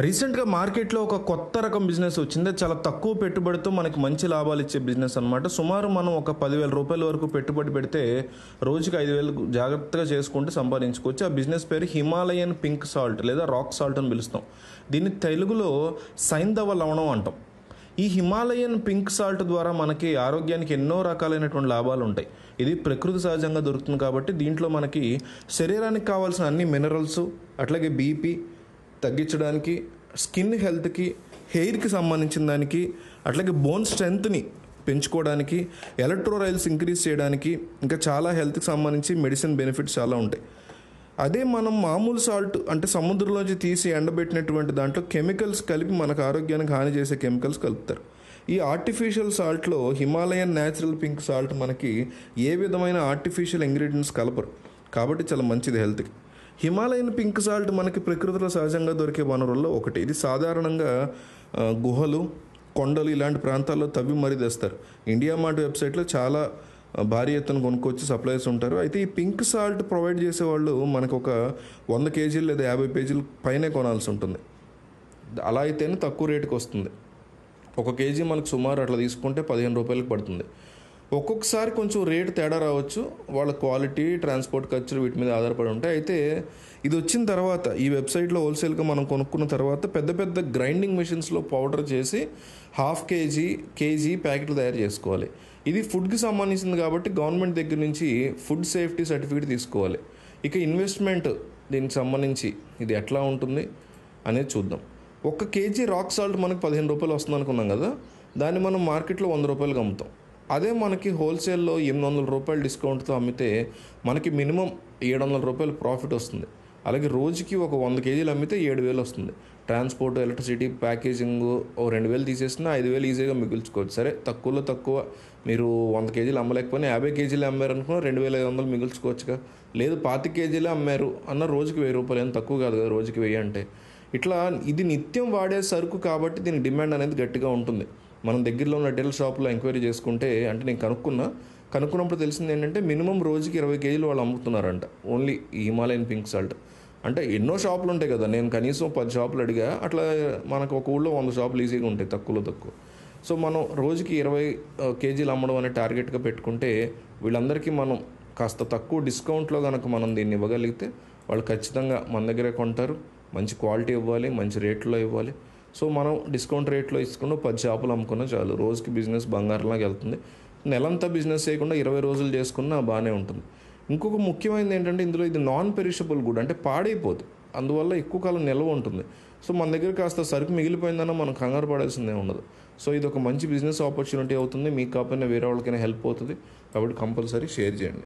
రీసెంట్గా మార్కెట్లో ఒక కొత్త రకం బిజినెస్ వచ్చింది. చాలా తక్కువ పెట్టుబడితో మనకి మంచి లాభాలు ఇచ్చే బిజినెస్ అనమాట. సుమారు మనం ఒక 10,000 రూపాయల వరకు పెట్టుబడి పెడితే రోజుకి 5,000 జాగ్రత్తగా చేసుకుంటే సంపాదించుకోవచ్చు. ఆ బిజినెస్ పేరు హిమాలయన్ పింక్ సాల్ట్ లేదా రాక్ సాల్ట్ అని పిలుస్తాం. దీన్ని తెలుగులో సైంధవ లవణం అంటాం. ఈ హిమాలయన్ పింక్ సాల్ట్ ద్వారా మనకి ఆరోగ్యానికి ఎన్నో రకాలైనటువంటి లాభాలు ఉంటాయి. ఇది ప్రకృతి సహజంగా దొరుకుతుంది కాబట్టి దీంట్లో మనకి శరీరానికి కావాల్సిన అన్ని మినరల్స్, అట్లాగే బీపీ తగ్గించడానికి, స్కిన్ హెల్త్కి, హెయిర్కి సంబంధించిన దానికి, అట్లాగే బోన్ స్ట్రెంగ్త్ని పెంచుకోవడానికి, ఎలక్ట్రోలైట్స్ ఇంక్రీజ్ చేయడానికి, ఇంకా చాలా హెల్త్కి సంబంధించి మెడిసిన్ బెనిఫిట్స్ చాలా ఉంటాయి. అదే మనం మామూలు సాల్ట్ అంటే సముద్రంలోంచి తీసి ఎండబెట్టినటువంటి దాంట్లో కెమికల్స్ కలిపి మనకు ఆరోగ్యానికి హాని చేసే కెమికల్స్ కలుపుతారు. ఈ ఆర్టిఫిషియల్ సాల్ట్లో హిమాలయన్ న్యాచురల్ పింక్ సాల్ట్ మనకి ఏ విధమైన ఆర్టిఫిషియల్ ఇంగ్రీడియంట్స్ కలపరు కాబట్టి చాలా మంచిది హెల్త్కి. హిమాలయన్ పింక్ సాల్ట్ మనకి ప్రకృతిలో సహజంగా దొరికే వనరుల్లో ఒకటి. ఇది సాధారణంగా గుహలు, కొండలు ఇలాంటి ప్రాంతాల్లో తవ్వి మరీ తెస్తారు. ఇండియా మార్ట్ వెబ్సైట్లో చాలా భారీ ఎత్తున కొనుక్కొచ్చి సప్లైస్ ఉంటారు. అయితే ఈ పింక్ సాల్ట్ ప్రొవైడ్ చేసేవాళ్ళు మనకు ఒక 100 కేజీలు లేదా 50 కేజీలు పైనే కొనాల్సి ఉంటుంది. అలా అయితేనే తక్కువ రేటుకి వస్తుంది. 1 కేజీ మనకు సుమారు అట్లా తీసుకుంటే 15 రూపాయలకు పడుతుంది. ఒక్కొక్కసారి కొంచెం రేటు తేడా రావచ్చు. వాళ్ళ క్వాలిటీ, ట్రాన్స్పోర్ట్ ఖర్చులు వీటి మీద ఆధారపడి ఉంటాయి. అయితే ఇది వచ్చిన తర్వాత ఈ వెబ్సైట్లో హోల్సేల్గా మనం కొనుక్కున్న తర్వాత పెద్ద పెద్ద గ్రైండింగ్ మెషిన్స్లో పౌడర్ చేసి 1/2 కేజీ ప్యాకెట్లు తయారు చేసుకోవాలి. ఇది ఫుడ్కి సంబంధించింది కాబట్టి గవర్నమెంట్ దగ్గర నుంచి ఫుడ్ సేఫ్టీ సర్టిఫికేట్ తీసుకోవాలి. ఇక ఇన్వెస్ట్మెంట్ దీనికి సంబంధించి ఇది ఎట్లా ఉంటుంది అనేది చూద్దాం. 1 కేజీ రాక్ సాల్ట్ మనకు 15 రూపాయలు వస్తుంది అనుకున్నాం కదా, దాన్ని మనం మార్కెట్లో 100 రూపాయలకు అమ్ముతాం. అదే మనకి హోల్సేల్లో 800 రూపాయలు డిస్కౌంట్తో అమ్మితే మనకి మినిమం 700 రూపాయలు ప్రాఫిట్ వస్తుంది. అలాగే రోజుకి ఒక 100 కేజీలు అమ్మితే 7,000 వస్తుంది. ట్రాన్స్పోర్ట్, ఎలక్ట్రిసిటీ, ప్యాకేజింగ్ 2,000 తీసేసినా 5,000 ఈజీగా మిగుల్చుకోవచ్చు. సరే తక్కువలో తక్కువ మీరు 100 కేజీలు అమ్మలేకపోయినా 50 కేజీలు అమ్మారనుకున్నా 2,500 మిగుల్చుకోవచ్చుగా. లేదు 25 కేజీలు అమ్మారు అన్న రోజుకి 1,000 రూపాయలు, ఏం తక్కువ కాదు కదా రోజుకి 1000 అంటే. ఇట్లా ఇది నిత్యం వాడే సరుకు కాబట్టి దీనికి డిమాండ్ అనేది గట్టిగా ఉంటుంది. మనం దగ్గరలో ఉన్న రిటైల్ షాప్లో ఎంక్వైరీ చేసుకుంటే, అంటే నేను కనుక్కున్నప్పుడు తెలిసింది ఏంటంటే మినిమం రోజుకి 20 కేజీలు వాళ్ళు అమ్ముతున్నారంట ఓన్లీ ఈ హిమాలయన్ పింక్ సాల్ట్. అంటే ఎన్నో షాపులు ఉంటాయి కదా, నేను కనీసం 10 షాపులు అడిగా. అట్లా మనకు ఒక ఊళ్ళో 100 షాపులు ఈజీగా ఉంటాయి తక్కువలో తక్కువ. సో మనం రోజుకి 20 కేజీలు అమ్మడం అనే టార్గెట్గా పెట్టుకుంటే వీళ్ళందరికీ మనం కాస్త తక్కువ డిస్కౌంట్లో కనుక మనం దీన్ని ఇవ్వగలిగితే వాళ్ళు ఖచ్చితంగా మన దగ్గరే కొంటారు. మంచి క్వాలిటీ ఇవ్వాలి, మంచి రేట్లో ఇవ్వాలి. సో మనం డిస్కౌంట్ రేట్లో ఇచ్చుకున్న 10 షాపులు అమ్ముకున్నా చాలు, రోజుకి బిజినెస్ బంగారంలాగా వెళ్తుంది. నెలంతా బిజినెస్ చేయకుండా 20 రోజులు చేసుకున్నా బాగానే ఉంటుంది. ఇంకొక ముఖ్యమైనది ఏంటంటే ఇందులో ఇది నాన్ పెరిషబుల్ గుడ్, అంటే పాడైపోదు, అందువల్ల ఎక్కువ కాలం నిల్వ ఉంటుంది. సో మన దగ్గర కాస్త సరుకు మిగిలిపోయిందన్నా మనం కంగారు పడాల్సిందే ఉండదు. సో ఇది ఒక మంచి బిజినెస్ ఆపర్చునిటీ అవుతుంది. మీకు కాకపోయినా వేరే వాళ్ళకైనా హెల్ప్ అవుతుంది. కాబట్టి కంపల్సరీ షేర్ చేయండి.